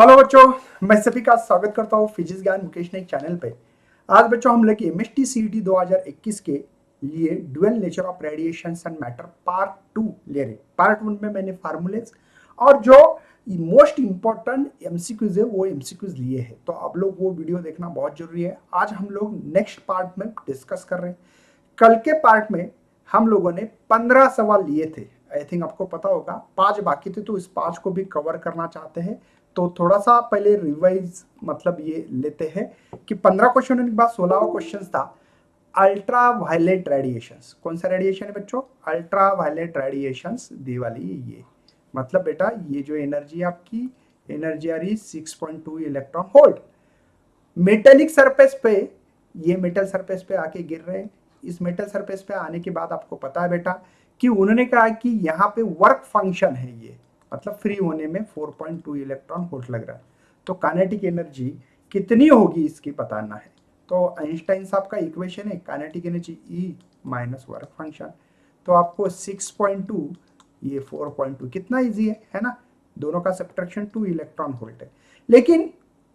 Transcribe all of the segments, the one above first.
Hello बच्चों, मैं सभी का स्वागत करता हूँ फिजिक्स ज्ञान मुकेश नाइक चैनल पे। आज बच्चों हम लोग एमएसटी सीईटी 2021 के लिए dual nature of radiation and matter part 2 ले रहे। पार्ट 1 में मैंने फार्मूलेस और जो मोस्ट इंपॉर्टेंट एमसीक्यूज है वो एमसीक्यूज लिए हैं, तो आप लोग वो वीडियो देखना बहुत जरूरी है। आज हम लोग नेक्स्ट पार्ट में डिस्कस कर रहे हैं। कल के पार्ट में हम लोगों ने 15 सवाल लिए थे। आई थिंक आपको पता होगा 5 बाकी थे, तो इस 5 को भी कवर करना चाहते हैं। तो थोड़ा सा पहले रिवाइज मतलब ये लेते हैं कि 15 क्वेश्चन के बाद 16वां क्वेश्चन था अल्ट्रा वायलेट रेडिएशंस। कौन सा रेडिएशन है बच्चों? अल्ट्रा वायलेट रेडिएशंस दी वाली ये मतलब बेटा ये जो एनर्जी आपकी एनर्जी आ रही 6.2 इलेक्ट्रॉन वोल्ट मेटेलिक सरफेस पे, ये मेटल सरफेस पे आके गिर रहे हैं। इस मेटल सरफेस पे आने के बाद आपको पता है बेटा कि उन्होंने कहा कि यहाँ पे वर्क फंक्शन है, ये मतलब फ्री होने में 4.2 इलेक्ट्रॉन वोल्ट लग रहा है। तो काइनेटिक एनर्जी कितनी होगी इसकी बताना है। तो आइंस्टाइन साहब का इक्वेशन है kinetic energy E minus work function. तो आपको 6.2 ये 4.2 कितना इजी है ना, दोनों का सब्ट्रैक्शन 2 इलेक्ट्रॉन वोल्ट है। लेकिन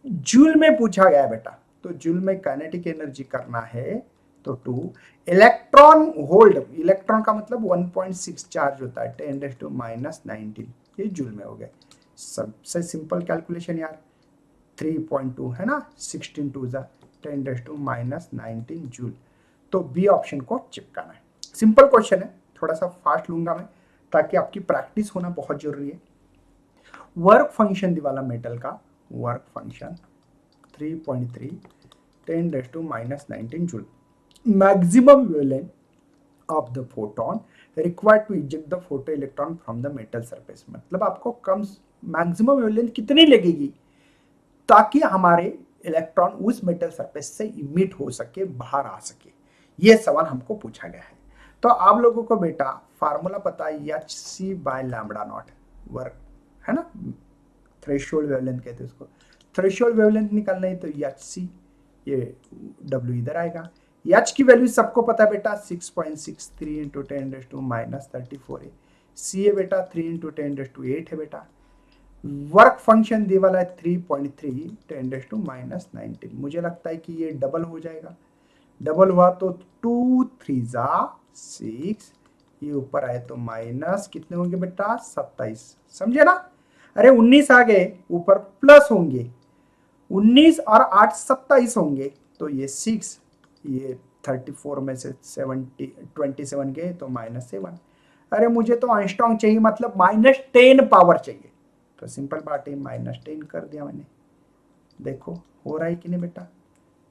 जूल में पूछा गया बेटा, तो जूल में काइनेटिक एनर्जी करना है तो 2 इलेक्ट्रॉन होल्ड, इलेक्ट्रॉन का मतलब 1.6 चार्ज होता है 10⁻⁻19, ये जूल में हो गया। सबसे सिंपल कैलकुलेशन यार 3.2 है ना, 16 2 10⁻⁻19 जूल। तो बी ऑप्शन को चिपकाना है। सिंपल क्वेश्चन है, थोड़ा सा फास्ट लूंगा मैं ताकि आपकी प्रैक्टिस होना बहुत जरूरी है। वर्क फंक्शन दिवाला मेटल का work function 3.3 10⁻⁻19 joule. Maximum wavelength of the photon required to eject the photoelectron from the metal surface, मतलब आपको कम मैक्सिमम वेवलेंथ कितनी लगेगी ताकि हमारे इलेक्ट्रॉन उस मेटल सरफेस से इमिट हो सके, बाहर आ सके। ये सवाल हमको पूछा गया है। तो आप लोगों को बेटा फार्मूला पता है H C by lambda naught work है ना, थ्रेशोल्ड वेवलेंथ कहते हैं उसको। थ्रेशोल्ड वेवलेंथ निकालना है तो एच सी, ये डब्ल्यू इधर आएगा। एच की वैल्यू सबको पता है बेटा 6.63 इंटू 10⁻⁻34 है। सी है बेटा 3 इंटू 10⁻8 है बेटा। वर्क फंक्शन दे वाला है 3.3 10⁻⁻19। मुझे लगता है कि ये डबल हो जाएगा। डबल हुआ तो 2 3 जा 6, ये ऊपर आए तो माइनस कितने होंगे बेटा 27, समझे ना। अरे 19 आ गए, ऊपर प्लस होंगे 19 और 8 27 होंगे, तो ये 6, ये 34 में से 27 गए तो -7। अरे मुझे तो आइंस्टाइन चाहिए, मतलब -10 पावर चाहिए। तो सिंपल बात है -10 कर दिया मैंने। देखो हो रहा है कि नहीं बेटा।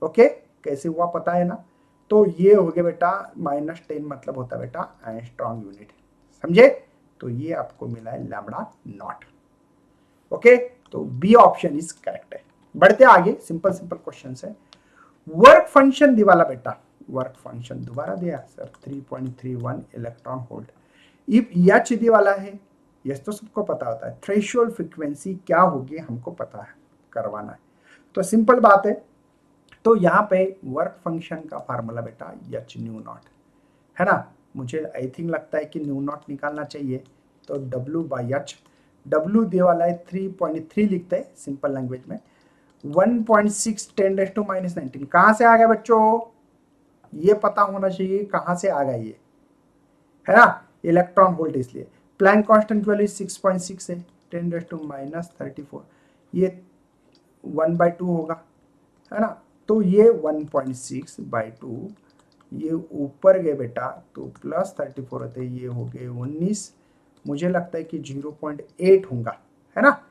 ओके, कैसे हुआ पता है ना। तो ये हो गया बेटा -10 मतलब होता है बेटा आइंस्टाइन यूनिट, समझे। तो ये आपको मिला है लैम्बडा नॉट। ओके, तो बी ऑप्शन इज करेक्ट है। बढ़ते आगे, सिंपल सिंपल क्वेश्चन है। वर्क फंक्शन दिवाला बेटा, वर्क फंक्शन दोबारा दिया sir 3.31 electron volt. If h दी वाला है, यस तो सबको पता होता है। थ्रेशोल्ड फ्रीक्वेंसी क्या होगी हमको पता है, करवाना है। तो सिंपल बात है, तो यहाँ पे वर्क फंक्शन का फार्मूला बेटा एच न्यू नॉट है ना। मुझे आई थिंक लगता है कि न्यू नॉट निकालना चाहिए, तो डब्ल्यू बाई एच, डब्ल्यू दे वाला है 3.3 लिखते हैं सिंपल लैंग्वेज में। 1.6 10⁻⁻19 कहां से आ गया बच्चों, ये पता होना चाहिए कहां से आ गया ये, है ना, इलेक्ट्रॉन वोल्ट। इसलिए प्लैंक कांस्टेंट वैल्यू 6.6 है 10⁻34, ये 1/2 होगा, है ना। तो ये 1.6/2, ये ऊपर गए बेटा तो +34 होते, ये हो गए 19। मुझे लगता है कि 0.8 होगा, है ना।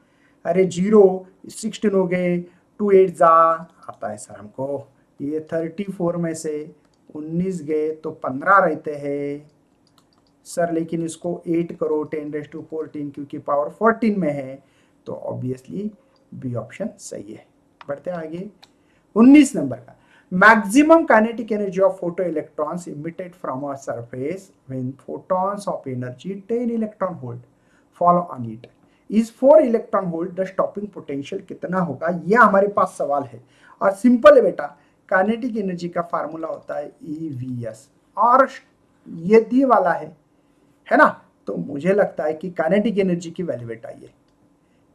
अरे 16 हो गए, 2 8 जा आता है सर हमको। ये 34 में से 19 गए तो 15 रहते हैं सर, लेकिन इसको 8 करो 10⁻14 क्योंकि पावर 14 में है, तो ऑब्वियसली बी ऑप्शन सही है। बढ़ते आगे 19 नंबर का। Maximum kinetic energy of photo electrons emitted from a surface when photons of energy 10 electron volt follow on it is 4 electron volt, the stopping potential कितना होगा, यह हमारे पास सवाल है। और सिंपल है बेटा, काइनेटिक एनर्जी का फार्मूला होता है EVS, और ये दी वाला है ना। तो मुझे लगता है कि काइनेटिक एनर्जी की वैल्यू बेटा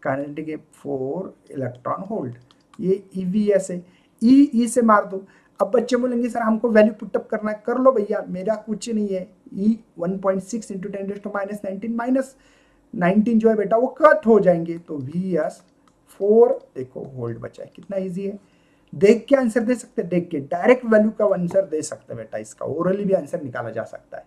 काइनेटिक 4 इलेक्ट्रॉन होल्ड, ये EVS है, ई से मार दो। अब बच्चे बोलेंगे सर हमको वैल्यू पुटअप करना है, कर लो भैया, मेरा कुछ नहीं है। ई 1.6 इंटू 10⁻19 माइनस 19 जो है बेटा वो कट हो जाएंगे, तो VS 4 देखो होल्ड बचा है। कितना इजी है, देख के आंसर दे सकते, देख के डायरेक्ट वैल्यू का आंसर दे सकते बेटा, इसका ओरली भी आंसर निकाला जा सकता है।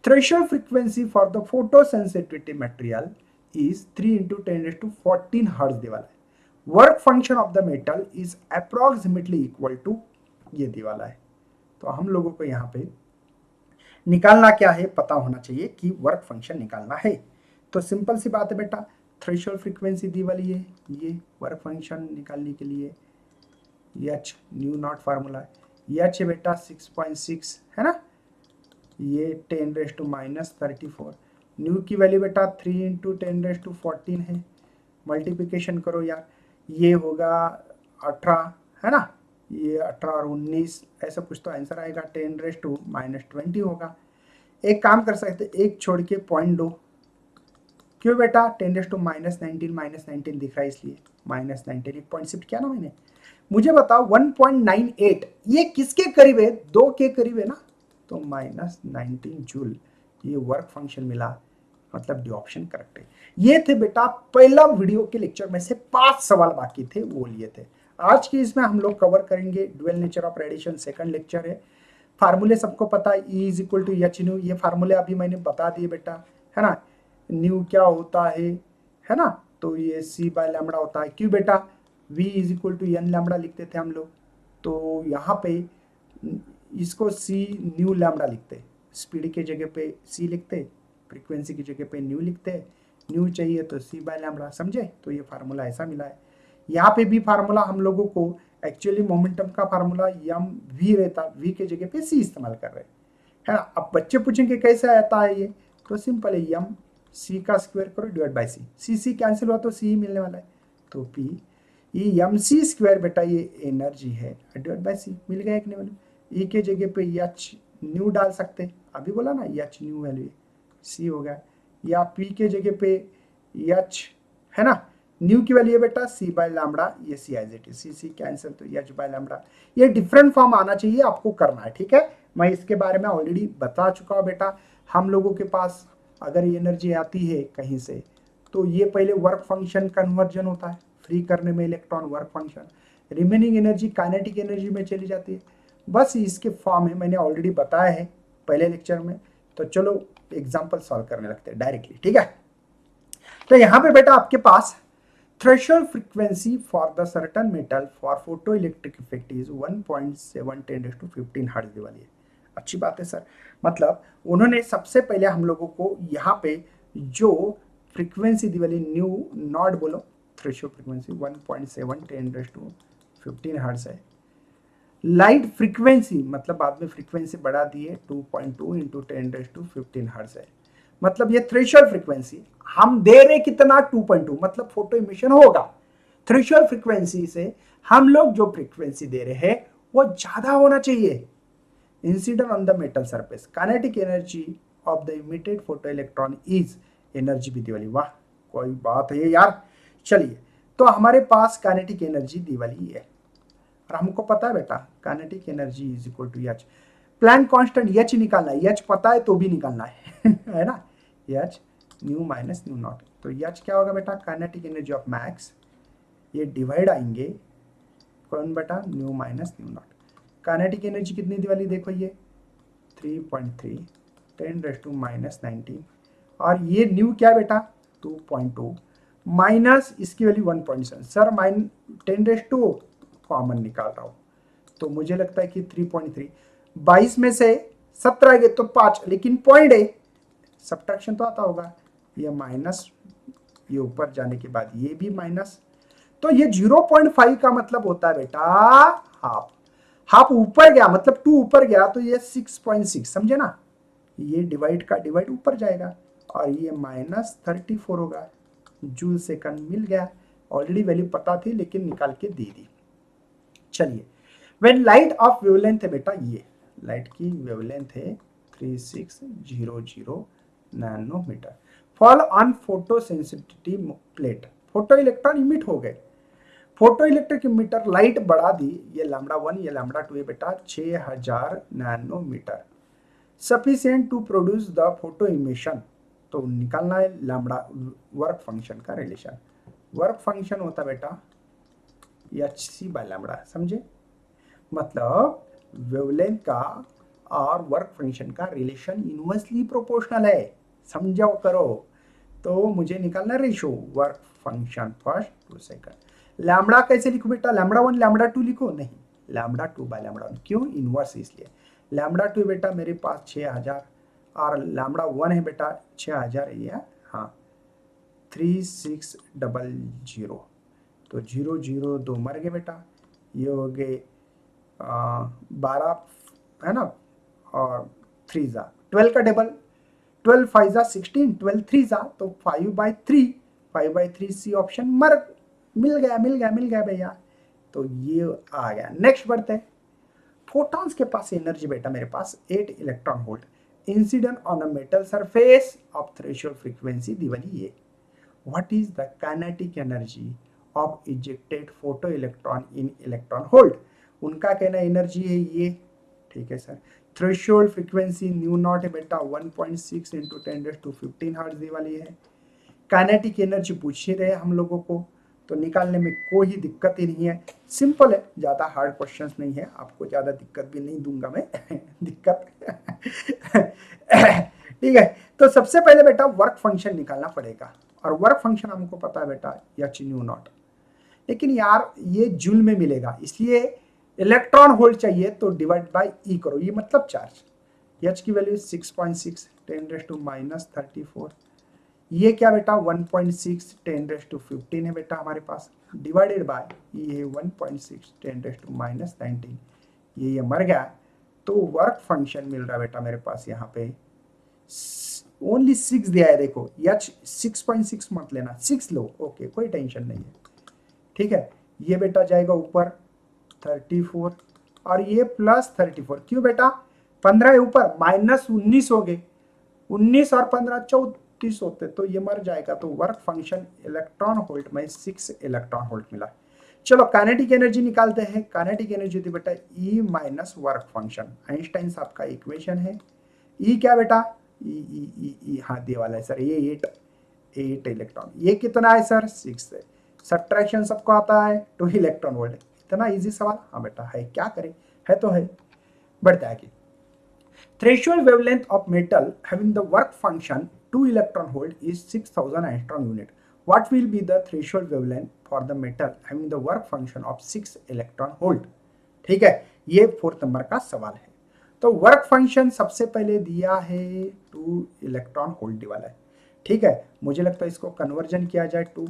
Threshold frequency for the photo sensitivity material is 3 into 10⁻14 hertz दिवाला है। Work function of the metal is approximately equal to, ये दिवाला है। तो हम लोगों को यहाँ पे निकालना क्या है, पता होना चाहिए कि वर्क फंक्शन निकालना है। तो सिंपल सी बात है बेटा, थ्रेशोल्ड फ्रीक्वेंसी दी वाली है, ये वर्क फंक्शन निकालने के लिए एच न्यू नॉट फार्मूला है। एच है बेटा 6.6 है ना, ये 10⁻34। न्यू की वैल्यू बेटा 3 इंटू 10⁻14 है। मल्टीप्लिकेशन करो यार, ये होगा 18 है ना, ये 18 और 19 ऐसा कुछ तो आंसर आएगा, 10⁻20 होगा। एक काम कर सकते, एक छोड़ के 0.2, क्यों बेटा 10⁻19 दिख रहा है इसलिए -19, एक पॉइंट शिफ्ट किया ना मैंने। मुझे बताओ 1.98 ये किसके करीब है, 2 के करीब है ना, तो -19 जूल ये वर्क फंक्शन मिला, मतलब डी ऑप्शन करेक्ट है। ये थे बेटा पहला वीडियो के लेक्चर में से 5 सवाल बाकी थे, वो लिए थे। आज के इसमें हम लोग कवर करेंगे dual nature of radiation, second lecture है। फार्मूले सबको पता है, E is equal to H nu, ये फार्मूले अभी मैंने बता दिए बेटा, है ना। न्यू क्या होता है ना, तो ये C/λ होता है। क्यों बेटा, V is equal to N lambda लिखते थे हम लोग, तो यहाँ पे इसको C न्यू लैम्बडा लिखते, स्पीड के जगह पे C लिखते, फ्रीक्वेंसी की जगह पे न्यू लिखते, न्यू चाहिए तो C/λ, समझे। तो ये फार्मूला ऐसा मिला है। यहाँ पे भी फार्मूला हम लोगों को एक्चुअली मोमेंटम का फार्मूला एम वी रहता, वी के जगह पे सी इस्तेमाल कर रहे हैं ना। अब बच्चे पूछेंगे कैसे आता है ये, तो सिंपल है, एम सी का स्क्वायर करो divide by C, C cancel हुआ तो सी ही मिलने वाला है, तो पी ये एम सी स्क्वायर बेटा ये एनर्जी है डिवाइड बाई सी, मिल गया एक ने वैल्यू। ई के जगह पे एच न्यू डाल सकते, अभी बोला ना एच न्यू वैल्यू सी हो गया, या पी के जगह पे एच है ना, न्यू की वैल्यू है बेटा C/λ, ये C as it is, C cancel तो H/λ। ये डिफरेंट फॉर्म आना चाहिए, आपको करना है, ठीक है। मैं इसके बारे में ऑलरेडी बता चुका हूँ बेटा। हम लोगों के पास अगर एनर्जी आती है कहीं से, तो ये पहले वर्क फंक्शन कन्वर्जन होता है, फ्री करने में electron work function, remaining energy kinetic energy में चली जाती है। बस इसके फॉर्म है, मैंने ऑलरेडी बताया है पहले लेक्चर में। तो चलो एग्जाम्पल सॉल्व करने लगते हैं डायरेक्टली, ठीक है। तो यहाँ पे बेटा आपके पास threshold frequency for the certain metal for photoelectric effect is 1.7 10⁻15 hertz दी वाली है। अच्छी बात है सर, मतलब उन्होंने सबसे पहले हम लोगों को यहाँ पे जो फ्रीक्वेंसी दी वाली न्यू नॉट बोलो, थ्रेशोल्ड फ्रीक्वेंसी 1.7 10⁻15 हर्ट्ज है। लाइट फ्रीक्वेंसी मतलब बाद में फ्रीक्वेंसी बढ़ा दी है 2.2 इंटू 10⁻15 हर्ट्ज है। मतलब ये थ्रेशोल्ड फ्रीक्वेंसी हम दे रहे कितना 2.2, मतलब फोटो इमिशन होगा। थ्रेशोल्ड फ्रीक्वेंसी से हम लोग जो फ्रीक्वेंसी दे रहे हैं वो ज्यादा होना चाहिए। Incident on the metal surface kinetic energy of the emitted photo electron is, energy भी दी वाली, वाह कोई बात है यार। चलिए, तो हमारे पास काइनेटिक एनर्जी दी वाली है और हमको पता है बेटा kinetic energy is equal to H, Planck constant H निकालना है, एच पता है तो भी निकालना है है ना, H nu minus nu naught. तो एच क्या होगा बेटा, काइनेटिक एनर्जी ऑफ मैक्स, ये डिवाइड आएंगे कौन बेटा, new minus nu naught. Kinetic energy कितनी दी वाली देखो, ये 3.3 10⁻−19, और ये न्यू क्या बेटा 2.2 माइनस इसकी वैल्यू 1.7, सर 10⁻2 कॉमन निकाल रहा हूँ, तो मुझे लगता है कि 3.3, 22 में से 17 गए तो 5, लेकिन पॉइंट है, सब्ट्रैक्शन तो आता होगा, ये माइनस, ये ऊपर जाने के बाद ये भी माइनस, तो ये 0.5 का मतलब होता है बेटा हाफ, हाफ ऊपर गया मतलब 2 ऊपर गया तो ये 6.6, समझे ना, ये डिवाइड का डिवाइड ऊपर जाएगा और ये -34 होगा, जूल सेकंड मिल गया। ऑलरेडी वैल्यू पता थी लेकिन निकाल के दे दी। चलिए, व्हेन लाइट ऑफ वेवलेंथ है बेटा, ये लाइट की वेवलेंथ है 3600 nanometer, fall on photo sensitivity plate, photo electron emit हो गए। फोटो इलेक्ट्रिक इमिटर लाइट बढ़ा दी, ये लैम्बडा 1 ये लैम्बडा 2 है बेटा 6000 nanometer, sufficient to produce the photo emission. तो निकालना है लैम्बडा वर्क फंक्शन का रिलेशन। वर्क फंक्शन होता बेटा एच सी बाय लैम्बडा, समझे? मतलब वेवलेंथ का और वर्क फंक्शन का रिलेशन इनवर्सली प्रोपोर्शनल है, समझो करो। तो मुझे निकालना ratio work function first to second. Lambda कैसे लिखो बेटा? लैम्बडा 1 लैम्बडा 2 लिखो? नहीं, लैम्बडा 2 बाय लैम्बडा 1। क्यों? इनवर्स इसलिए। लैम्बडा 2 बेटा मेरे पास 6000 और लैम्बडा 1 है बेटा 6000 ये, हाँ 3600। तो 0 0 2 मर गए बेटा, ये हो गए 12 है ना, और 3 जा 12 का डबल, 12 5 जा 16, 12 3 जा तो 5/3, 5/3 सी ऑप्शन मिल गया भैया। तो ये आ गया। नेक्स्ट बढ़ते हैं। फोटॉन्स के पास एनर्जी बेटा मेरे पास 8 electron volt, incident on a metal surface of threshold frequency दी वाली ये। What is the kinetic energy of ejected photo electron in electron volt? उनका कहना एनर्जी है ये, ठीक है sir. Threshold frequency nu naught है बेटा 1.6 इंटू 10⁻15 हर्ट्ज दी वाली है। काइनेटिक एनर्जी पूछ ही रहे हम लोगों को, तो निकालने में कोई दिक्कत ही नहीं है, सिंपल है, ज़्यादा हार्ड क्वेश्चंस नहीं है, आपको ज़्यादा दिक्कत भी नहीं दूंगा मैं दिक्कत ठीक है। तो सबसे पहले बेटा वर्क फंक्शन निकालना पड़ेगा, और वर्क फंक्शन हमको पता है बेटा एच न्यू नॉट, लेकिन यार ये जूल में मिलेगा, इसलिए इलेक्ट्रॉन होल्ड चाहिए तो डिवाइड बाय ई करो, ये मतलब चार्ज। एच की वैल्यू 6.6 10⁻34, ये क्या बेटा 1.6 10⁻15 है बेटा हमारे पास, डिवाइडेड बाय ये है 1.6 10⁻19, ये मर गया। तो वर्क फंक्शन मिल रहा है बेटा मेरे पास यहाँ पे ओनली 6 दिया है, देखो एच 6.6 मत लेना, 6 लो, ओके कोई टेंशन नहीं है, ठीक है। ये बेटा जाएगा ऊपर 34 और ये प्लस 34, क्यों बेटा 15 है ऊपर, -19 हो गए, 19 और 15 34 होते, तो ये मर जाएगा। तो वर्क फंक्शन इलेक्ट्रॉन होल्ट में 6 इलेक्ट्रॉन होल्ट मिला। चलो काइनेटिक एनर्जी निकालते हैं। काइनेटिक एनर्जी थी बेटा E minus work function, Einstein साहब का इक्वेशन है। ई क्या बेटा ई हाँ दे वाला है सर, ये 8 इलेक्ट्रॉन, ये कितना है सर 6 है। सब्ट्रैक्शन सबको आता है, 2 इलेक्ट्रॉन वोल्ट, इतना इजी सवाल, हाँ बेटा है, क्या करें, है तो है। बढ़ता है कि threshold wavelength of metal having the work function 2 electron volt is 6000 angstrom unit. What will be the threshold wavelength for the metal having the work function of 6 electron volt? ठीक है, ये 4th नंबर का सवाल है। तो work function सबसे पहले दिया है 2 इलेक्ट्रॉन होल्ड वाला है, ठीक है। मुझे लगता है इसको कन्वर्जन किया जाए टू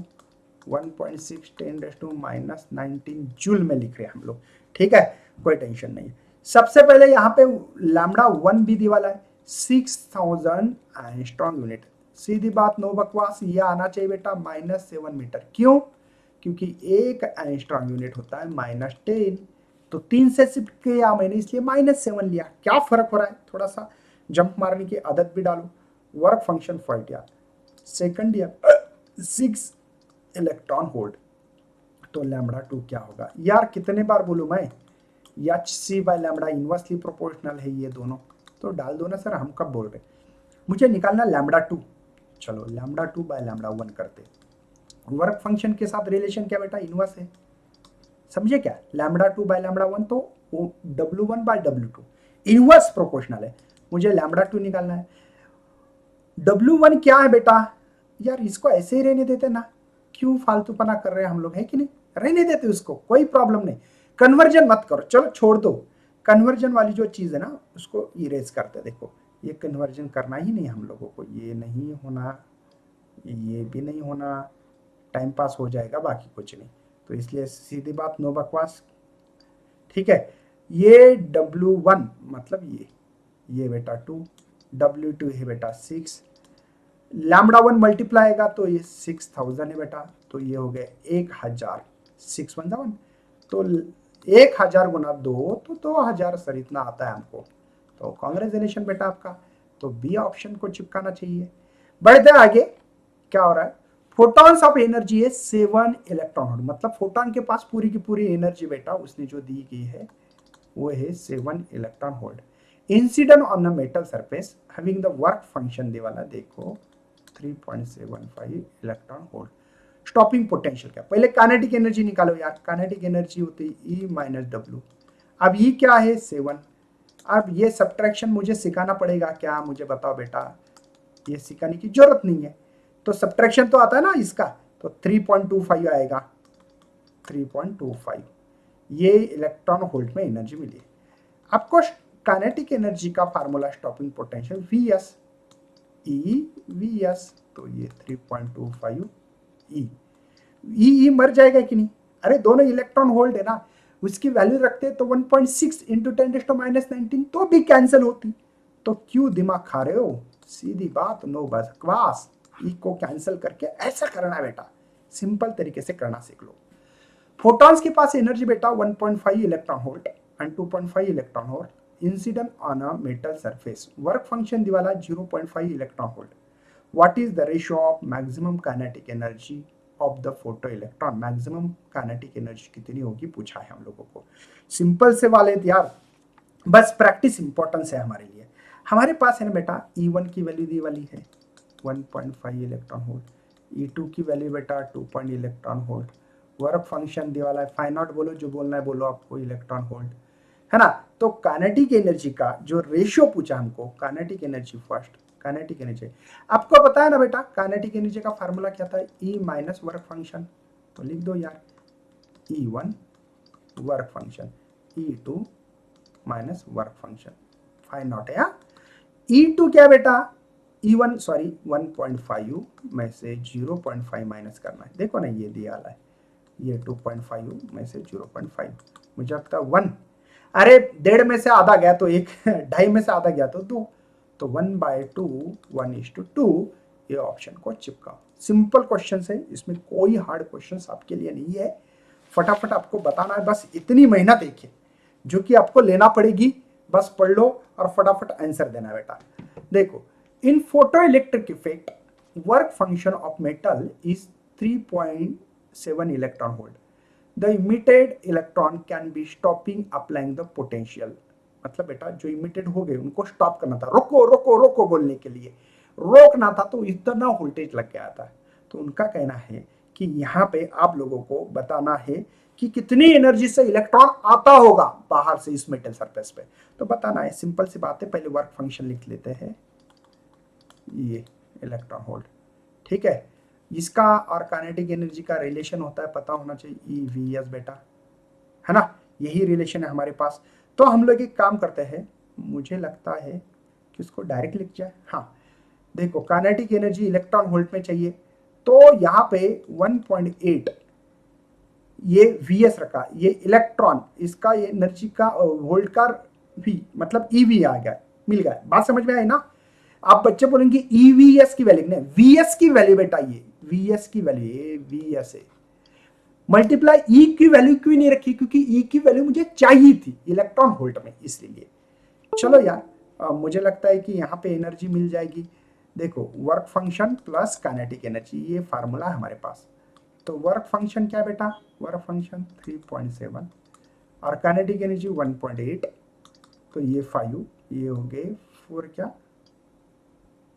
1.6 10⁻19 जूल में लिख रहे हैं हम लोग, ठीक है, कोई टेंशन नहीं है। सबसे पहले यहाँ पे लैम्बडा 1 भी दी वाला है 6000 एंगस्ट्रॉम यूनिट, सीधी बात नो बकवास, ये आना चाहिए बेटा -7 मीटर। क्यों? क्योंकि 1 एंगस्ट्रॉम यूनिट होता है -10, तो 3 से शिफ्ट किया मैंने इसलिए -7 लिया। क्या फर्क हो रहा है, थोड़ा सा जंप मारने की आदत भी डालो। Work function first year, second year 6 electron hold, तो लैम्बडा 2 क्या होगा यार, कितने बार बोलूं मैं, H C by lambda inversely proportional है ये दोनों, तो डाल दो ना सर, हम कब बोल रहे, मुझे निकालना लैम्बडा 2। चलो लैम्बडा 2 बाय लैम्बडा 1 करते। वर्क फंक्शन के साथ रिलेशन क्या बेटा, इनवर्स है, समझे क्या, लैम्बडा 2 बाय लैम्बडा 1 तो W1 bye W2 inverse proportional है, मुझे लैम्बडा 2 निकालना है। W1 क्या है बेटा, यार इसको ऐसे ही रहने देते ना, क्यों फालतूपना कर रहे हैं हम लोग, है कि नहीं, रहने देते उसको, कोई प्रॉब्लम नहीं, कन्वर्जन मत करो, चलो छोड़ दो, कन्वर्जन वाली जो चीज़ है ना उसको इरेज करते। देखो ये कन्वर्जन करना ही नहीं हम लोगों को, ये नहीं होना, ये भी नहीं होना, टाइम पास हो जाएगा, बाकी कुछ नहीं, तो इसलिए सीधी बात नो बकवास, ठीक है। ये W1 मतलब ये बेटा 2, W2 है बेटा 6, लैम्बडा 1 मल्टीप्लाई आएगा तो ये 6000 है बेटा, तो ये हो गया 1000, 6 1 1, तो 1000 गुना 2 तो 2000 सर, इतना आता है हमको, तो कांग्रेचुलेशन बेटा आपका, तो बी ऑप्शन को चिपकाना चाहिए। बढ़ते आगे, क्या हो रहा है, फोटॉन्स ऑफ एनर्जी है 7 इलेक्ट्रॉन वोल्ट, मतलब फोटॉन के पास पूरी की पूरी एनर्जी बेटा उसने जो दी गई है वो है 7 electron volt. Incident on the metal surface having the work function दे वाला देखो 3.75 इलेक्ट्रॉन वोल्ट। स्टॉपिंग पोटेंशियल क्या, पहले काइनेटिक एनर्जी निकालो यार, काइनेटिक एनर्जी होती है E माइनस डब्ल्यू। अब ये क्या है 7। अब ये सब्ट्रैक्शन मुझे सिखाना पड़ेगा क्या, मुझे बताओ बेटा, ये सिखाने की जरूरत नहीं है। तो सब्ट्रैक्शन तो आता है ना इसका, तो 3.25 आएगा, 3.25 ये इलेक्ट्रॉन वोल्ट में एनर्जी मिली। आपको काइनेटिक एनर्जी का formula stopping potential Vs E Vs, तो ये 3.25 ई मर जाएगा कि नहीं, अरे दोनों इलेक्ट्रॉन होल्ड है ना, उसकी वैल्यू रखते तो 1.6 इंटू 10⁻19 तो भी कैंसिल होती, तो क्यों दिमाग खा रहे हो, सीधी बात, नो बकवास। ई को कैंसिल करके ऐसा करना है बेटा, सिंपल तरीके से करना सीख लो। फोटॉन्स के पास एनर्जी बेटा 1.5 electron volt and 2.5 electron volt incident on a metal surface, work function दिवाला 0.5 electron volt. What is the ratio of maximum kinetic energy of the photo electron, maximum kinetic energy कितनी होगी पूछा है हम लोगों को। सिंपल से वाले यार, बस प्रैक्टिस इंपॉर्टेंस है हमारे लिए। हमारे पास है ना बेटा E1 की वैल्यू दी वाली है 1.5 इलेक्ट्रॉन वोल्ट, E2 की वैल्यू बेटा 2 इलेक्ट्रॉन वोल्ट, वर्क फंक्शन दी वाला है, फाइंड आउट बोलो, जो बोलना है बोलो आपको, इलेक्ट्रॉन वोल्ट है ना। तो काइनेटिक एनर्जी का जो रेशियो पूछा हमको, kinetic energy first, kinetic energy आपको पता है ना बेटा, काइनेटिक एनर्जी का फार्मूला क्या था, E माइनस वर्क फंक्शन, तो लिख दो यार E1 work function, E2 minus work function, find out है यार। E2 क्या बेटा, E1 सॉरी 1.5 में से 0.5 माइनस करना है, देखो ना ये दिया है, ये 2.5 में से 0.5, मुझे लगता है 1, अरे 1.5 में से आधा गया तो 1, 2.5 में से आधा गया तो 2, तो 1/2 1:2, ये ऑप्शन को चिपकाओ। सिंपल क्वेश्चन है, इसमें कोई हार्ड क्वेश्चन आपके लिए नहीं है, फटाफट आपको बताना है, बस इतनी मेहनत देखिए जो कि आपको लेना पड़ेगी, बस पढ़ लो और फटाफट आंसर देना बेटा। देखो, in photo electric effect work function of metal is 3.7 electron volt, the emitted electron can be stopping applying the potential, मतलब बेटा जो इमिटेड हो गए उनको स्टॉप करना था, रोको रोको रोको बोलने के लिए रोकना था, तो इतना वोल्टेज लग गया था। तो उनका कहना है कि यहाँ पे आप लोगों को बताना है कि कितनी एनर्जी से इलेक्ट्रॉन आता होगा बाहर से इस मेटल सरफेस पे, तो बताना है, सिंपल सी बात है। पहले वर्क फंक्शन लिख लेते हैं, ये इलेक्ट्रॉन वोल्ट, ठीक है, इसका और काइनेटिक एनर्जी का रिलेशन होता है, पता होना चाहिए, EVs बेटा, है ना, यही रिलेशन है हमारे पास। तो हम लोग एक काम करते हैं, मुझे लगता है कि इसको डायरेक्ट लिख जाए, हाँ देखो, काइनेटिक एनर्जी इलेक्ट्रॉन वोल्ट में चाहिए, तो यहाँ पे 1.8 ये Vs रखा, ये इलेक्ट्रॉन, इसका ये एनर्जी का वोल्ट का V मतलब EV आ गया, मिल गया, बात समझ में आई ना। आप बच्चे बोलेंगे EVs की वैल्यू, नहीं Vs की वैल्यू बेटा, ये Vs की वैल्यू, ये Vs है, मल्टीप्लाई E की वैल्यू क्यों नहीं रखी, क्योंकि E की वैल्यू मुझे चाहिए थी इलेक्ट्रॉन वोल्ट में, इसलिए। चलो यार, मुझे लगता है कि यहाँ पे एनर्जी मिल जाएगी, देखो work function plus kinetic energy, ये फार्मूला है हमारे पास। तो वर्क फंक्शन क्या बेटा, वर्क फंक्शन 3.7 और काइनेटिक एनर्जी 1.8, तो ये 5, ये हो गए 4, क्या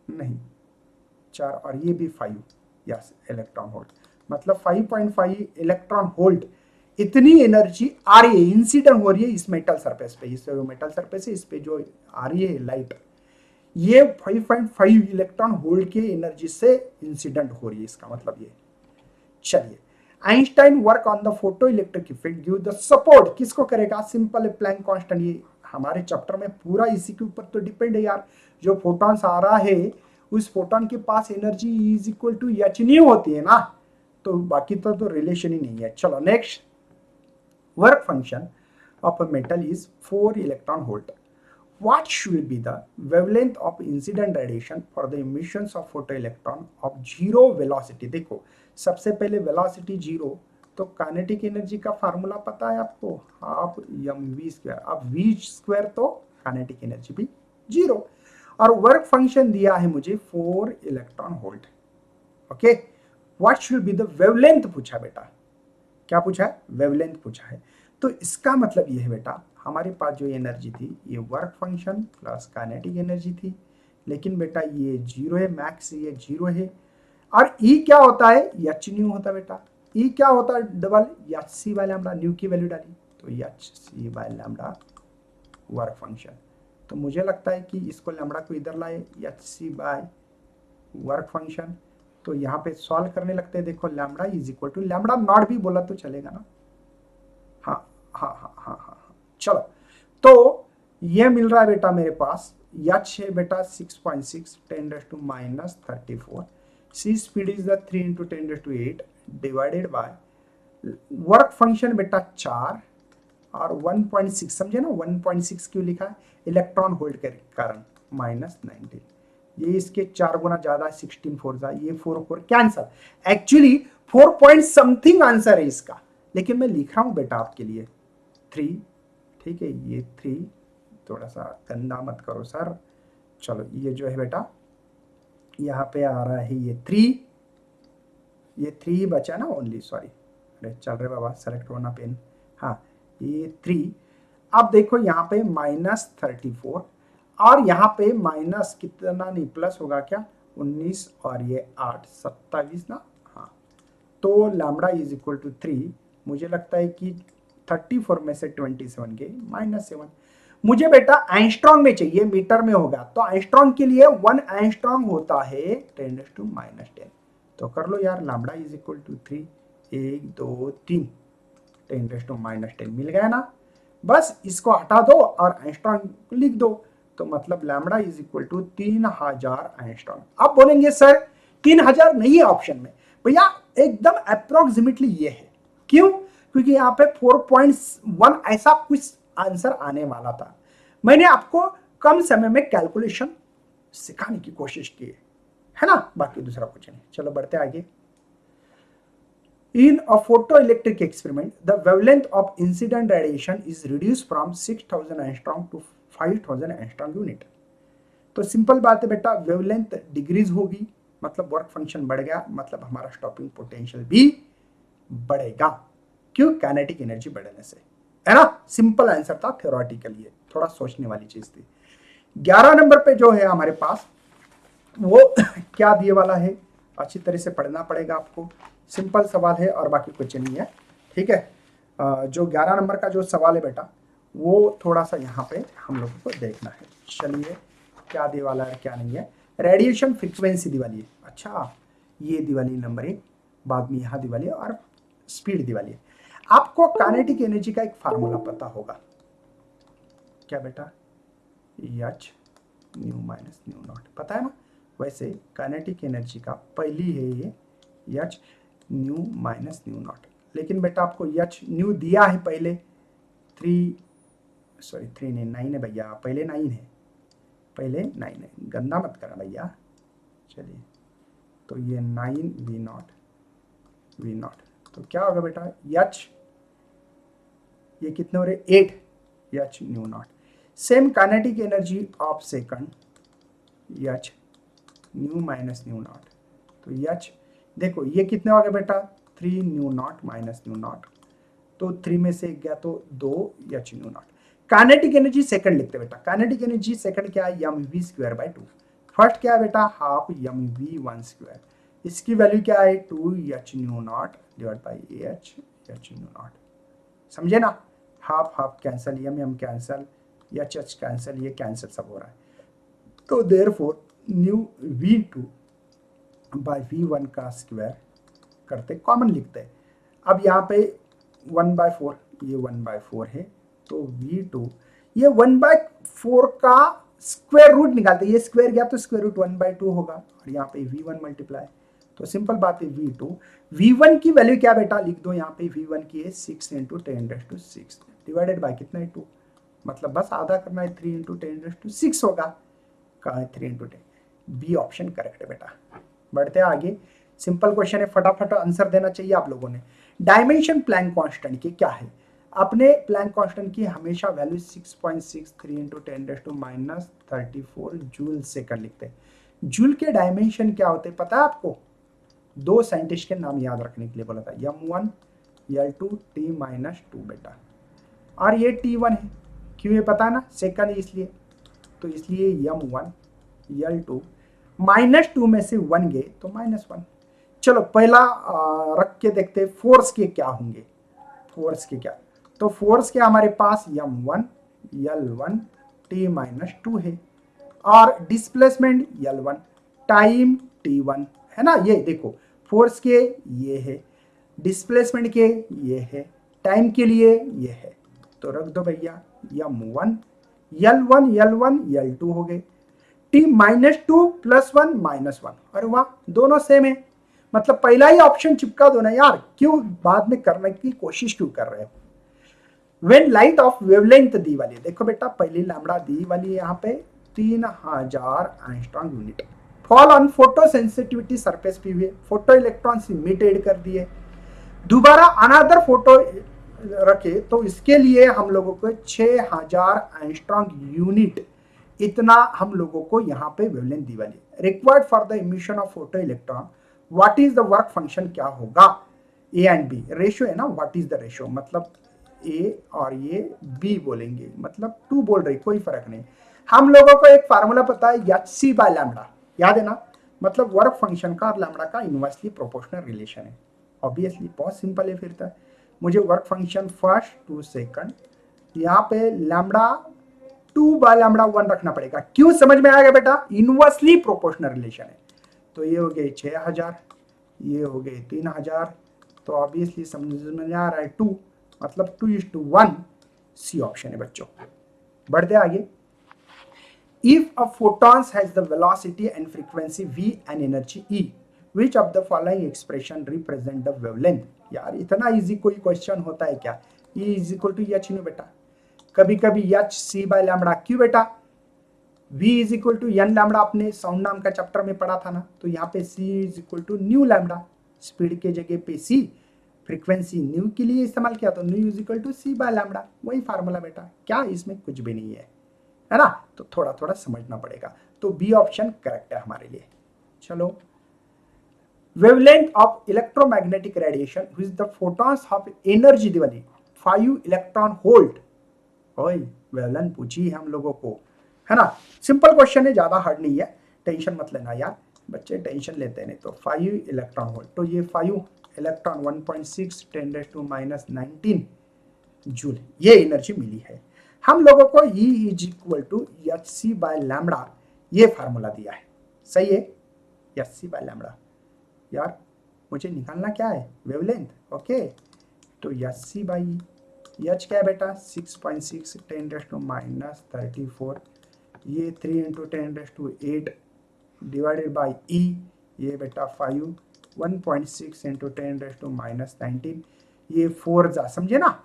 नहीं 4, और ये भी 5, यस इलेक्ट्रॉन वोल्ट, मतलब 5.5 इलेक्ट्रॉन वोल्ट, इतनी एनर्जी आ रही है, इंसिडेंट हो रही है इस मेटल सरफेस पे, इस मेटल सरफेस है, इस पे जो आ रही है लाइट, ये 5.5 इलेक्ट्रॉन वोल्ट की एनर्जी से इंसिडेंट हो रही है, इसका मतलब ये। चलिए, Einstein work on the photo electric effect give the support, किसको करेगा, सिंपल प्लैंक कांस्टेंट, ये हमारे चैप्टर में पूरा इसी के ऊपर तो डिपेंड है यार, जो फोटॉन्स आ रहा है उस फोटॉन के पास energy is equal to h नहीं होती है ना, तो बाकी तो रिलेशन ही नहीं है। चलो next, work function of a metal is 4 electron volt, what should be the wavelength of incident radiation for the emissions of photoelectron of zero velocity। देखो, सबसे पहले वेलोसिटी जीरो, तो काइनेटिक एनर्जी का फार्मूला पता है आपको, हाफ mv², अब v² तो काइनेटिक एनर्जी भी जीरो, और वर्क फंक्शन दिया है मुझे 4 electron volt, okay, what should be the wavelength पूछा बेटा, क्या पूछा है, वेवलेंथ पूछा है। तो इसका मतलब ये है बेटा, हमारे पास जो एनर्जी थी ये work function plus kinetic energy थी, लेकिन बेटा ये जीरो है, मैक्स ये जीरो है। और ई क्या होता है, एच न्यू होता है बेटा। ई क्या होता है, double H C by lambda, nu की वैल्यू डाली तो H C by lambda work function. तो मुझे लगता है कि इसको लैम्डा को इधर लाए, H C by work function. तो यहाँ पे सॉल्व करने लगते हैं। देखो lambda is equal to, lambda naught भी बोला तो चलेगा ना, हाँ हाँ हाँ हाँ हाँ हाँ, चलो। तो ये मिल रहा है बेटा मेरे पास, एच है बेटा 6.6 10⁻⁻34। C speed is the 3 into 10⁸ divided by work function बेटा 4 और 1.6, समझे ना 1.6 क्यों लिखा है, इलेक्ट्रॉन होल्ड के कारण -19। ये इसके 4 गुना ज्यादा है, 16 4 जा, ये 4 4 cancel. Actually 4 point something answer है इसका, लेकिन मैं लिख रहा हूं बेटा आपके लिए 3, ठीक है, ये 3, थोड़ा सा गंदा मत करो सर। चलो ये जो है बेटा यहाँ पे आ रहा है ये 3, ये 3 बचा ना ओनली, सॉरी, अरे चल रहे बाबा, सेलेक्ट होना पेन, हाँ ये 3। अब देखो यहाँ पे -34 और यहाँ पे माइनस कितना, नहीं प्लस होगा क्या, 19 और ये 8 27 ना, हाँ। तो लैम्डा इज इक्वल टू 3, मुझे लगता है कि 34 में से 27 के -7। मुझे बेटा एंगस्ट्रॉम में चाहिए, मीटर में होगा तो एंगस्ट्रॉम के लिए 1 एंगस्ट्रॉम होता है 10⁻⁻10। तो कर लो यार, लैम्डा इज इक्वल टू 3, 1 2 3 10⁻10 मिल गया ना। बस इसको हटा दो और एंगस्ट्रॉम लिख दो, तो मतलब lambda is equal to 3000 angstrom. अब बोलेंगे सर 3000 नहीं है ऑप्शन में, भैया एकदम अप्रोक्सीमेटली ये है। क्यों, क्योंकि यहाँ पे 4.1 ऐसा कुछ आंसर आने वाला था। मैंने आपको कम समय में कैलकुलेशन सिखाने की कोशिश की है ना, बाकी दूसरा कुछ नहीं। चलो बढ़ते आगे। In a photoelectric experiment, the wavelength of incident radiation is reduced from 6000 angstrom to 5000 angstrom unit. तो सिंपल बात है बेटा, वेवलेंथ डिक्रीज होगी मतलब वर्क फंक्शन बढ़ गया, मतलब हमारा स्टॉपिंग पोटेंशियल भी बढ़ेगा। क्यों, काइनेटिक एनर्जी बढ़ने से, है ना। सिंपल आंसर था, थ्योरेटिकल, ये थोड़ा सोचने वाली चीज थी। 11 नंबर पे जो है हमारे पास वो क्या दिए वाला है, अच्छी तरह से पढ़ना पड़ेगा आपको। सिंपल सवाल है और बाकी कुछ नहीं है, ठीक है। जो 11 नंबर का जो सवाल है बेटा, वो थोड़ा सा यहाँ पे हम लोगों को देखना है। चलिए क्या दिए वाला है क्या नहीं है। रेडिएशन फ्रीक्वेंसी दिवाली है, अच्छा ये दिवाली नंबर 1, बाद में यहाँ दिवाली और स्पीड दिवाली है। आपको काइनेटिक एनर्जी का एक फार्मूला पता होगा, क्या बेटा, H nu minus nu not, पता है ना। वैसे काइनेटिक एनर्जी का पहली है ये H nu minus nu not, लेकिन बेटा आपको एच न्यू दिया है पहले 3 नहीं 9 है भैया, पहले 9 है, पहले 9 है, गंदा मत करना भैया। चलिए तो ये 9 वी नॉट, तो क्या होगा बेटा, एच ये कितने हो रहे 8 H nu naught. Same kinetic energy of second H nu minus nu naught, तो एच देखो ये कितने हो गए बेटा 3 nu naught minus nu naught, तो 3 में से गया तो 2 H nu naught. Kinetic energy second लिखते बेटा, काइनेटिक एनर्जी सेकंड क्या है, M V square by 2। First क्या है बेटा, हाफ एम वी 1 स्क्वायर, इसकी वैल्यू क्या है 2 H nu naught divide by H nu naught, समझे ना। Half half cancel, M cancel, H cancel, ये कैंसल सब हो रहा है। तो therefore new v2 bye v1 का स्क्वायर करते कॉमन लिखते हैं। अब यहाँ पे 1/4, ये 1/4 है, तो v2 ये 1/4 का स्क्वायर रूट निकालते, ये स्क्वायर गया तो स्क्वायर रूट 1/2 होगा, और यहाँ पे v1 मल्टीप्लाई, तो सिंपल बात है v2, v1 की वैल्यू क्या बेटा लिख दो यहाँ पे, v1 की है 6 × 10⁻6 डिवाइडेड बाय कितना है 2, मतलब बस आधा करना है, 3 × 10⁻6 होगा, कहाँ है 3 × 10, बी ऑप्शन करेक्ट है बेटा। बढ़ते हैं आगे, सिंपल क्वेश्चन है, फटाफट आंसर देना चाहिए आप लोगों ने। डायमेंशन प्लैंक कांस्टेंट की क्या है, अपने प्लैंक कांस्टेंट की हमेशा वैल्यू 6.63 × 10⁻34 जूल सेकंड लिखते हैं। जूल के डायमेंशन क्या होते हैं पता है आपको, दो साइंटिस्ट के नाम याद रखने के लिए बोला था, M1 L2 T-2 बेटा, और ये T1 है, क्यों ये पता है ना, सेकंड इसलिए, तो इसलिए M1 L2 -2 में से 1 गए तो -1। चलो पहला रख के देखते फोर्स के क्या होंगे, फोर्स के क्या, तो फोर्स के हमारे पास M1 L1 T-2 है, और डिस्प्लेसमेंट L1 टाइम T1 है ना, ये देखो फोर्स के ये है, डिस्प्लेसमेंट के ये है, टाइम के लिए ये है, तो रख दो भैया M1 L1 L1 L2 हो गए, T-2 + 1 -1, अरे वाह दोनों सेम है, मतलब पहला ही ऑप्शन चिपका दो ना यार, क्यों बाद में करने की कोशिश क्यों कर रहे हो। When light of wavelength दी वाली है, देखो बेटा पहली लैम्बडा दी वाली है यहाँ पे 3000 angstrom unit, fall on photo sensitivity surface पे हुए, फोटो इलेक्ट्रॉन्स इमिटेड कर दिए, दोबारा अनदर फोटो रखे तो इसके लिए हम लोगों को 6000 एंगस्ट्रॉम यूनिट, इतना हम लोगों को यहाँ पे वेवलेंथ दी वाली है। Required for the emission of photo electron, what is the work function, क्या होगा, ए एंड बी रेशियो है ना, व्हाट इज द रेशियो, मतलब ए और ये बी बोलेंगे, मतलब 2 बोल रहे, कोई फर्क नहीं। हम लोगों को एक फार्मूला पता है h/λ, याद है ना, मतलब वर्क फंक्शन का और लैम्बडा का इनवर्सली प्रोपोर्शनल रिलेशन है, ऑब्वियसली बहुत सिंपल है। फिर तो मुझे work function first to second, यहाँ पे लैम्बडा 2/λ1 रखना पड़ेगा, क्यों, समझ में आ गया बेटा, इनवर्सली प्रोपोर्शनल रिलेशन है। तो ये हो गए 6000, ये हो गए 3000, तो ऑब्वियसली समझ में आ रहा है 2, मतलब 2:1, सी ऑप्शन है बच्चों। बढ़ते आगे, if a photon has the velocity and frequency v and energy E, which of the following expression represent the wavelength, यार इतना इजी कोई क्वेश्चन होता है क्या, E = h नहीं बेटा, कभी कभी h/λ, क्यों बेटा, v = n λ, आपने साउंड नाम का चैप्टर में पढ़ा था ना, तो यहाँ पे c = न्यू लैम्बडा, स्पीड के जगह पे c, फ्रीक्वेंसी न्यू के लिए इस्तेमाल किया तो न्यू = c/λ, वही फार्मूला बेटा, क्या इसमें कुछ भी नहीं है ना, तो थोड़ा थोड़ा समझना पड़ेगा, तो बी ऑप्शन करेक्ट है हमारे लिए। चलो, wavelength of electromagnetic radiation which the photons of energy Diwali 5 electron volt, ओए वेवलेंथ पूछी है हम लोगों को, है ना, सिंपल क्वेश्चन है, ज्यादा हार्ड नहीं है, टेंशन मत लेना यार, बच्चे टेंशन लेते नहीं, तो 5 इलेक्ट्रॉन वोल्ट, तो ये 5 इलेक्ट्रॉन 1.6 10⁻19 जूल ये एनर्जी मिली है हम लोगों को। E = hc/λ, ये फार्मूला दिया है, सही है, hc/λ, यार मुझे निकालना क्या है, वेवलेंथ, ओके, तो hc/E, h क्या है बेटा 6.6 10⁻34, ये 3 × 10⁸ डिवाइडेड बाई E, ये बेटा 5 1.6 × 10⁻19, ये 4 जा, समझे ना,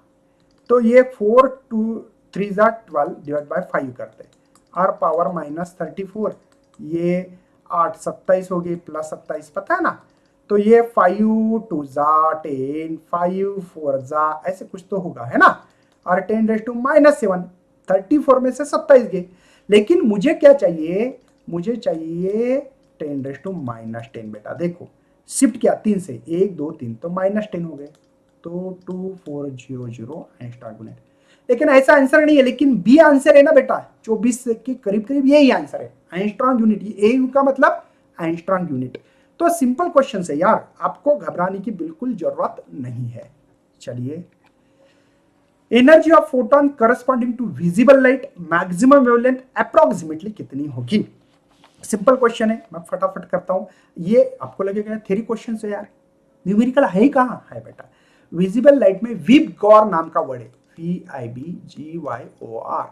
तो ये 4 2 3 जा 12 डिवाइड बाय 5 करते हैं, और पावर -34, ये 8 27 हो गई प्लस 27, पता है ना, तो ये 5 2 जा 10, 5 4 जा, ऐसे कुछ तो होगा, है ना, और 10⁻7, 34 में से 27 गए, लेकिन मुझे क्या चाहिए, मुझे चाहिए 10⁻10 बेटा, देखो शिफ्ट किया 3 से, 1 2 3, तो -10 हो गए, तो 2400 एंगस्ट्रॉम यूनिट, लेकिन ऐसा आंसर नहीं है, लेकिन बी आंसर है ना बेटा, 24 के करीब करीब यही आंसर है, एंगस्ट्रॉम यूनिट, एयू का मतलब एंगस्ट्रॉम यूनिट, तो सिंपल क्वेश्चन है यार, आपको घबराने की बिल्कुल जरूरत नहीं है। चलिए, energy of photon corresponding to visible light maximum wavelength approximately कितनी होगी, सिंपल क्वेश्चन है, मैं फटाफट करता हूं, ये आपको लगेगा थ्योरी क्वेश्चन है यार, न्यूमेरिकल है कहाँ है बेटा, विजिबल लाइट में विब गौर नाम का वर्ड है, VIBGYOR,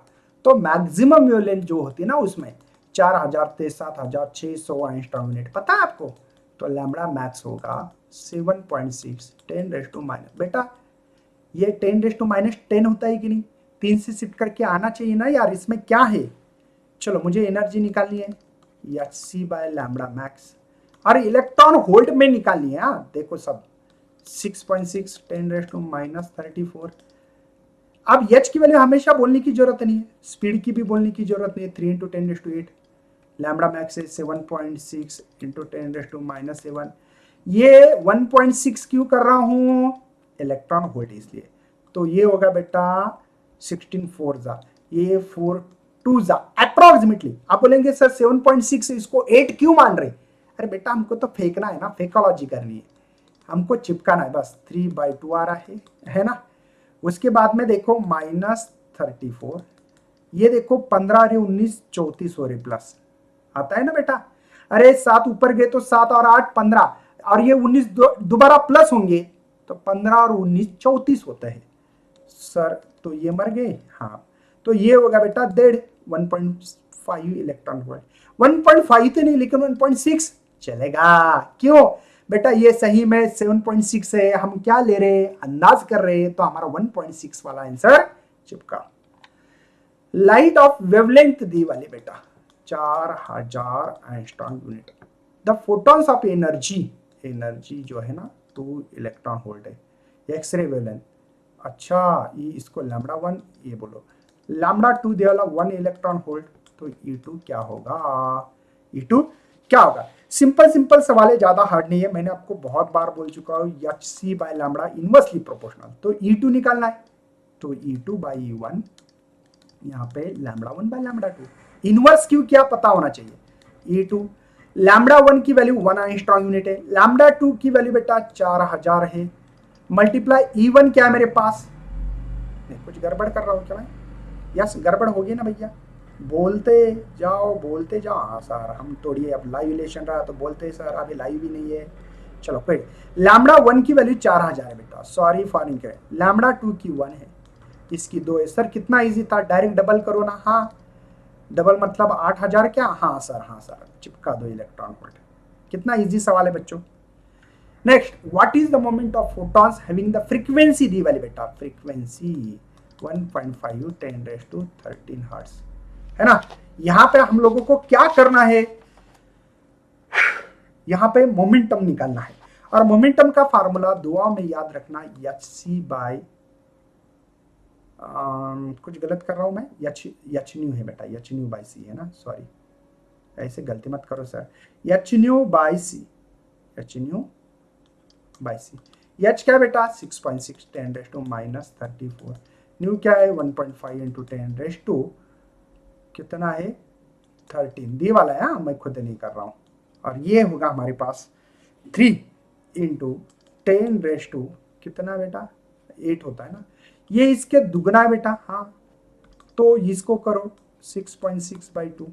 तो मैक्सिमम वेवलेंथ जो होती है ना उसमें 4000 से 7600 एंगस्ट्रॉम यूनिट, पता है आपको, तो लैम्बडा मैक्स होगा 7.6 10⁻, बेटा ये 10⁻10 होता है कि नहीं, 3 से शिफ्ट करके आना चाहिए ना यार, इसमें क्या है। चलो मुझे एनर्जी निकालनी है hc/λ मैक्स, और इलेक्ट्रॉन वोल्ट में निकालनी है, देखो सब 6.6 10⁻34, अब h की वैल्यू हमेशा बोलने की जरूरत नहीं है, स्पीड की भी बोलने की जरूरत नहीं है, 3 × 10⁸, लैम्बडा मैक्स है 7.6 × 10⁻7, ये 1.6 क्यों कर रहा हूं, इलेक्ट्रॉन वोल्ट इसलिए। तो ये होगा बेटा 16 4 जा, ये 4 2 जा अप्रोक्सीमेटली। आप बोलेंगे सर 7.6 इसको 8 क्यों मान रहे, अरे बेटा हमको तो फेंकना है ना, फेकोलॉजी करनी है, हमको चिपकाना है बस। 3/2 आ रहा है ना। उसके बाद में देखो -34, ये देखो 15 अरे 19 34 हो रहे प्लस आता है ना बेटा। अरे 7 ऊपर गए तो 7 और 8 15, और ये 19 दोबारा प्लस होंगे तो 15 और 19 34 होता है सर। तो ये मर गए, हाँ। तो ये होगा बेटा 1.5 इलेक्ट्रॉन वोल्ट। 1.5 तो नहीं लेकिन 1.6 चलेगा, क्यों बेटा, ये सही में 7.6 है, हम क्या ले रहे हैं, अंदाज कर रहे हैं, तो हमारा 1.6 वाला आंसर चिपका। लाइट ऑफ वेवलेंथ दी वाली बेटा 4000 angstrom unit. The photons of energy, energy जो है ना 2 इलेक्ट्रॉन वोल्ट है। एक्सरे वेवलेंथ, अच्छा ये इसको λ1 ये बोलो, λ2 दे वाला 1 इलेक्ट्रॉन वोल्ट, तो E2 क्या होगा, E2 क्या होगा। सिंपल सिंपल सवाल है, ज्यादा हार्ड नहीं है, मैंने आपको बहुत बार बोल चुका हूं hc/λ इनवर्सली प्रोपोर्शनल। तो E2 निकालना है, तो E2/E1 यहाँ पे λ1/λ2। इनवर्स क्यों क्या पता होना चाहिए। E2 λ1 की वैल्यू 1 एंगस्ट्रॉम यूनिट है, λ2 की वैल्यू बेटा 4000 है, मल्टीप्लाई E1 क्या है मेरे पास, नहीं कुछ गड़बड़ कर रहा हूँ क्या मैं, यस गड़बड़ होगी ना भैया, बोलते जाओ। हाँ सर हम तोड़िए, अब लाइव इलेक्शन रहा तो बोलते सर अभी लाइव ही नहीं है। चलो कोई, λ1 की वैल्यू 4000 है बेटा, सॉरी फॉर इनकरेक्ट। λ2 की 1 है, इसकी 2 है। सर कितना इजी था, डायरेक्ट डबल करो ना, हाँ डबल मतलब 8000 क्या, हाँ सर चिपका दो इलेक्ट्रॉन वोल्ट। कितना इजी सवाल है बच्चों। Next, what is the moment of photons having the frequency दी वाली बेटा, फ्रीक्वेंसी 1.5 10⁻13 हर्ट्ज है ना। यहां पे हम लोगों को क्या करना है, यहां पे मोमेंटम निकालना है, और मोमेंटम का फार्मूला दुआ में याद रखना, hc कुछ गलत कर रहा हूं मैं, एच न्यू है बेटा, एच न्यू बाई सी है ना, सॉरी ऐसे गलती मत करो sir, H nu by C, H nu by C. H क्या है बेटा 6.6 10⁻34, न्यू क्या है 1.5 इंटू 10⁻, कितना है 13, दी वाला है, हाँ मैं खुद नहीं कर रहा हूँ। और ये होगा हमारे पास 3 इंटू 10⁻, कितना बेटा 8 होता है ना, ये इसके दुगना है बेटा, हाँ तो इसको करो 6.6/2,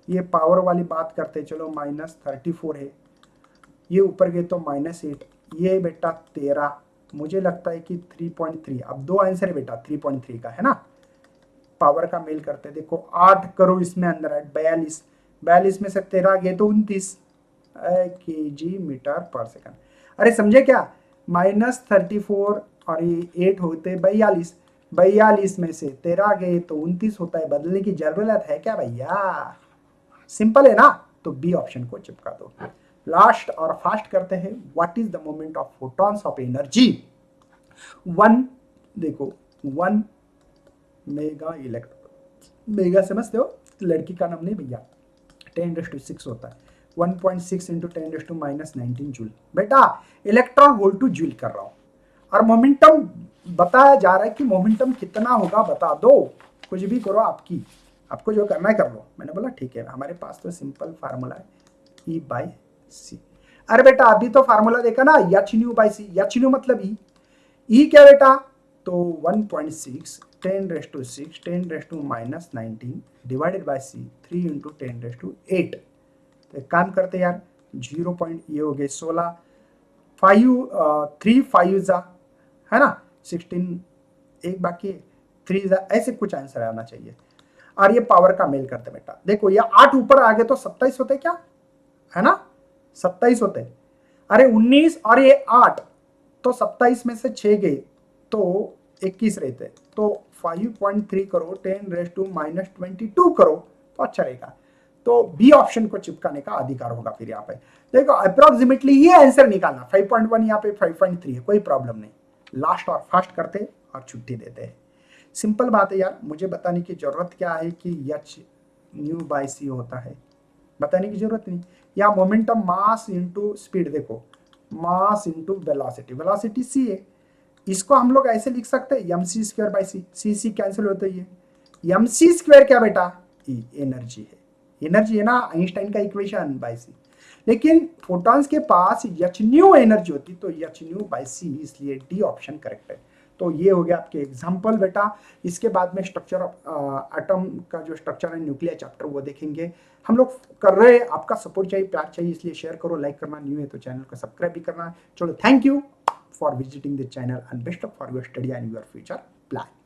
ये पावर वाली बात करते चलो, -34 है, ये ऊपर गए तो -8, ये बेटा 13, मुझे लगता है कि 3.3, अब 2 आंसर है बेटा 3.3 का है ना, पावर का मेल करते देखो, 8 करो इसमें अंदर है 42, 42 में से 13 गए तो 29 kg मीटर पर सेकंड। अरे समझे क्या, -34 और ये 8 होते 42, 42 में से 13 गए तो 29 होता है, बदलने की जरूरत है क्या भैया, सिंपल है ना। तो बी ऑप्शन को चिपका दो। लास्ट और फास्ट करते हैं, what is the moment of photons of energy, 1 देखो 1 मेगा इलेक्ट्रॉन, मेगा समझते हो, लड़की का नाम नहीं भैया, 10⁻6 होता है, 1.6 इंटू 10⁻19 जूल बेटा, इलेक्ट्रॉन वोल्ट टू जूल कर रहा हूं, और मोमेंटम बताया जा रहा है कि मोमेंटम कितना होगा बता दो, कुछ भी करो, आपको जो करना है कर लो। मैंने बोला ठीक है, हमारे पास तो सिंपल फार्मूला है E/c। अरे बेटा अभी तो फार्मूला देखा ना, H nu by C, H nu मतलब ई क्या बेटा, तो 1.6 10⁻6 10⁻19 डिवाइडेड बाई सी, 3 इंटू 10⁻8। तो एक काम करते यार, 0 पॉइंट ये हो गए 16, 3 5 जा है ना 16, एक बाकी 3 जा, ऐसे कुछ आंसर आना चाहिए। और ये पावर का मेल करते बेटा, देखो ये 8 ऊपर आ गए तो 27 होते क्या, है ना 27 होते, अरे 19 और ये 8, तो 27 में से 6 गए तो 21 रहते, तो 5.3 करो 10⁻22 करो तो अच्छा रहेगा। तो बी ऑप्शन को चिपकाने का अधिकार होगा फिर यहाँ पे। देखो अप्रोक्सीमेटली ये आंसर निकालना, 5.1 यहाँ पे 5.3 है, कोई प्रॉब्लम नहीं। लास्ट और फास्ट करते और छुट्टी देते हैं, सिंपल बात है यार, मुझे बताने की जरूरत क्या है कि एच न्यू बाई सी होता है, बताने की जरूरत नहीं। या मोमेंटम मास इंटू स्पीड, देखो mass into velocity, velocity C है, इसको हम लोग ऐसे लिख सकते हैं M C square by C, C cancel होता है, ये एम सी स्क्वायर क्या बेटा, एनर्जी है, एनर्जी है ना, आइंस्टाइन का इक्वेशन बाई सी। लेकिन फोटॉन्स के पास एच न्यू एनर्जी होती, तो एच न्यू बाई सी, इसलिए डी ऑप्शन करेक्ट है। तो ये हो गया आपके एग्जाम्पल बेटा। इसके बाद में स्ट्रक्चर ऑफ एटम का जो स्ट्रक्चर है न्यूक्लियर चैप्टर वो देखेंगे। हम लोग कर रहे हैं, आपका सपोर्ट चाहिए, प्यार चाहिए, इसलिए शेयर करो, लाइक करना, न्यू है तो चैनल को सब्सक्राइब भी करना। चलो, thank you for visiting the channel and best of for your study and your future plan.